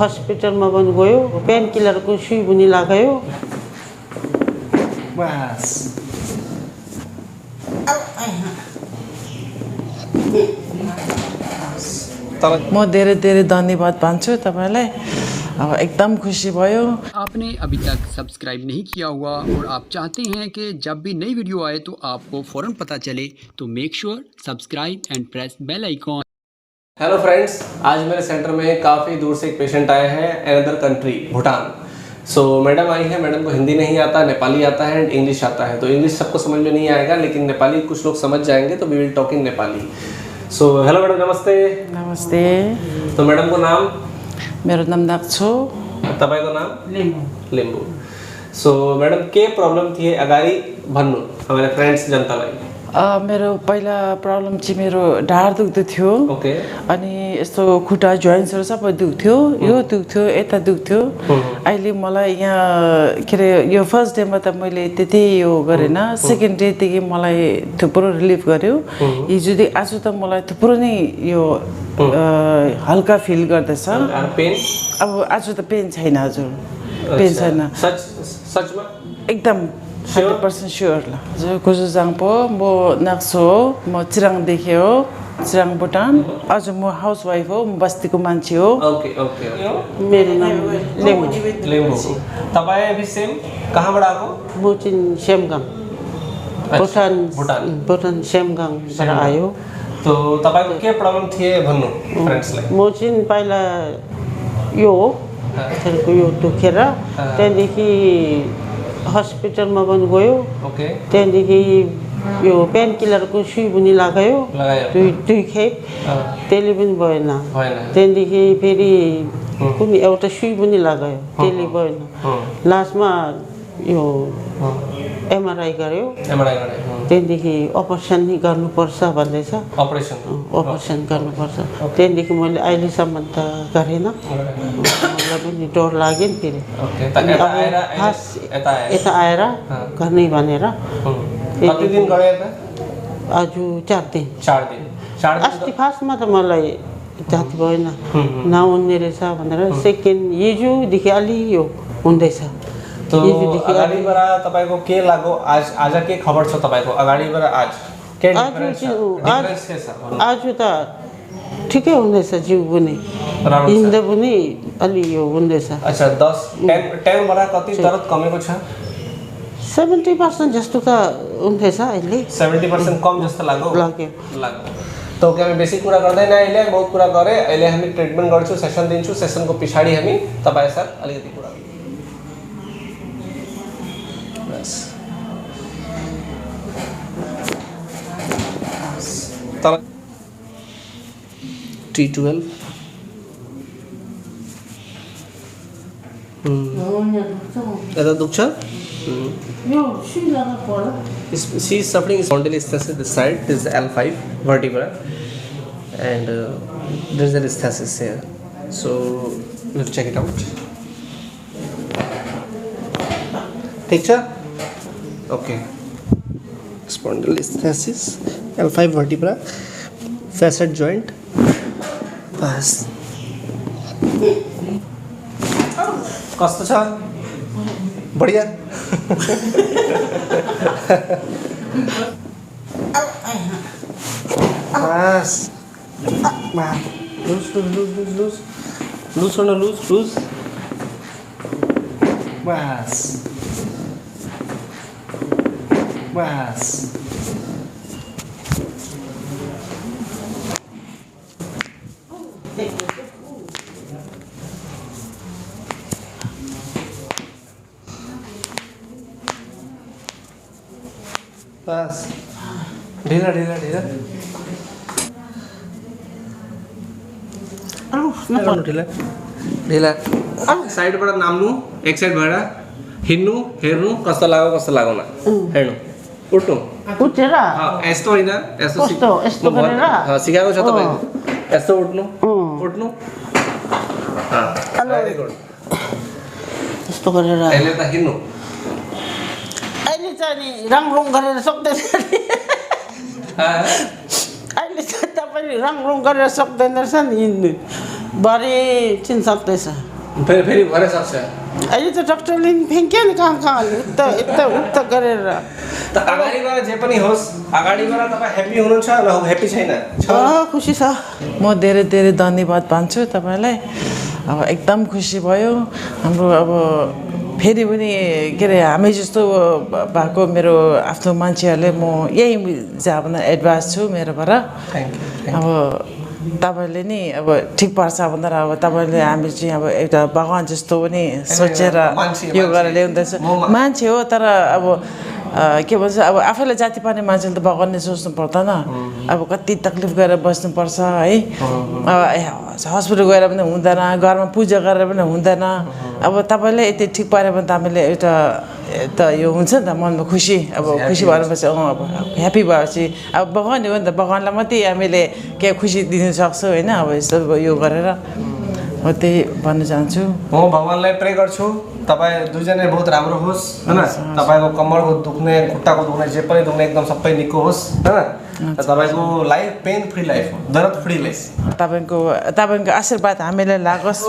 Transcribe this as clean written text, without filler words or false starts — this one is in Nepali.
हस्पिटलमा पनि गयो, पेन किलरको सुई पनि लगायो। बस म धेरै धेरै धन्यवाद भन्छु तपाईलाई। अब एकदम खुसी भयो। आपने अभी तक सब्सक्राइब नहीं किया हुआ और आप चाहते हैं कि जब भी नई वीडियो आए तो आपको फ़ौरन पता चले, तो make sure subscribe and press bell icon. Hello friends, आज मेरे सेंटर में काफ़ी दूर से एक पेशेंट आए हैं, another country Bhutan. So madam I है, मैडम को हिंदी नहीं आता, नेपाली आता है एंड इंग्लिश आता है। तो इंग्लिश सबको समझ में नहीं आएगा, लेकिन नेपाली कुछ लोग समझ जाएंगे, तो we will talk in Nepali. So hello madam, नमस्ते। नमस्ते। तो मैडम को नाम? मेरो नाम नाक्छो। तपाईको नाम? लिम्बू। लिम्बू। सो मैडम के प्रॉब्लम थी अगाडि भन्नु हमारे फ्रेंड्स जनतालाई? मेरो पहिला प्रब्लम चाहिँ मेरो ढाड दुख्दै थियो। ओके। अनि यस्तो खुट्टा जोइन्ट्सहरू सबै दुख्थ्यो, यो दुख्थ्यो, यता दुख्थ्यो। अहिले मलाई यहाँ के अरे यो फर्स्ट डेमा त मैले त्यति यो गरेन, सेकेन्ड डेदेखि मलाई थुप्रो रिलिफ गर्यो। हिजोदेखि आज त मलाई थुप्रो नै यो हल्का फिल गर्दैछ। पेन? अब आज त पेन छैन हजुर, पेन छैन। सचमा? एकदम 100% स्योर ल। हजुर कुजु जाङपो म नाक्सो हो, म चिराङदेखि हो, चिराङ भुटान। हजुर म हाउस वाइफ हो, म बस्तीको मान्छे हो। Okay okay. मेरो नाम लिम्बू। लिम्बू। तपाईँ भी सेम? कहाँबाट आएको? म चाहिँ सेमगाङ, भुटान सेमगाङबाट आयो। तो तपाईको के प्रब्लम थिए भन्नु फ्रेन्ड्सलाई? म चाहिँ पहिला यो यो दुखेर त्यहाँदेखि हस्पिटलमा पनि गयो। ओके। त्यहाँदेखि यो पेन किलरको सुई पनि लगायो दुई खेप, त्यसले पनि भएन। त्यहाँदेखि फेरि कुनै एउटा सुई पनि लगायो, त्यसले भएन। लास्टमा यो एमआरआई गर्यो। त्यहाँदेखि अपरेसन नै गर्नुपर्छ भन्दैछ। अपरेसन गर्नुपर्छ। त्यहाँदेखि मैले अहिलेसम्म त गरेन, मलाई पनि डर लाग्यो नि फेरि। यता आएर गर्ने भनेर। आज 4 दिन। अस्ति फर्स्टमा त मलाई जाति भएन, नहुने रहेछ भनेर सेकेन्ड हिजोदेखि अलि यो हुँदैछ। तो अगाडिबाट तपाईको के लाग्यो? आज के खबर छ तपाईको? अगाडिबाट आज के डिफरेन्स छ? आज त ठिकै हुँदैछ, जिउ पनि हिँड्दा पनि अलि यो हुँदैछ। अच्छा 10 बाट कति दर्द कमेको छ? 70% जस्तो त हुँदैछ अहिले। 70% कम जस्तो लाग्यो। तो क्या हामी बेसी कुरा गर्दैन, अहिले बहुत कुरा गरे। अहिले हामी ट्रिटमेन्ट गर्छु, सेसन दिन्छु, सेसनको पछाडि हामी तपाईँ साथ अलिकति कुरा T12 यता दुख्छ? She is suffering spondylolisthesis this side. This is L5 vertebra, and there is a listhesis here. So we'll check it out. ठीक छ? Okay. Spondylolisthesis, L5 vertebra, facet joint. बस कस्तो छ? बढिया? बस लूज बस बस ढिला साइडबाट नाम्नु, एक साइड भएर हिँड्नु, हेर्नु कस्तो लाग्यो न, हेर्नु, उठ्नु, उठेर यस्तो होइन, यस्तो गरेर सिकाएको छ तपाईको, यस्तो उठ्नु भेरी गुड, यस्तो गरेर अहिले त हिँड्नु, अहिले चाहिँ नि राङरुङ गरेर सक्दैन नि, अहिले चाहिँ तपाईले राङरुङ गरेर सक्दैन रहेछ नि हिँड्नु, भरे चिन सक्दैछ फेरि भरे सक्छ अहिले त डाक्टरले नि फ्याङ्क्यो नि कहाँ उता गरेर त अगाडिबाट जे पनि होस् अगाडिबाट तपाईँ ह्याप्पी हुनुहुन्छ न ह्याप्पी छैन खुसी छ म धेरै धेरै धन्यवाद भन्छु तपाईँलाई अब एकदम खुसी भयो हाम्रो अब फेरि पनि के अरे हामी जस्तो भएको मेरो आफ्नो मान्छेहरूले म यही चाहिँ अब एडभाइस छु मेरोबाट अब तपाईँले नि अब ठिक पर्छ भन्दा अब तपाईँले हामी चाहिँ अब एउटा भगवान् जस्तो पनि सोचेर यो गरेर ल्याउँदैछ मान्छे हो तर अब के भन्छ अब आफैलाई जाति पार्ने मान्छेले त भगवान्ले सोच्नु पर्दैन अब कति तक्लिफ गरेर बस्नुपर्छ है अब हस्पिटल गएर पनि हुँदैन घरमा पूजा गरेर पनि हुँदैन अब तपाईँले यति ठिक पाऱ्यो भने त हामीले एउटा यो हुन्छ नि त मनमा खुसी अब खुसी भएपछि अब ह्याप्पी भएपछि अब भगवान् हो नि त भगवान्लाई मात्रै हामीले के खुसी दिनु सक्छौँ होइन अब यस्तो यो गरेर म त्यही भन्न चाहन्छु म भगवान्लाई प्रे गर्छु तपाईँ दुईजना बहुत राम्रो होस् हैन तपाईँको कम्मरको दुख्ने खुट्टाको दुख्ने जे पनि दुख्ने एकदम सबै निको होस् हैन तपाईँको लाइफ पेन फ्री लाइफ हो दर्द फ्री लाइफ तपाईँको आशीर्वाद हामीलाई लागोस्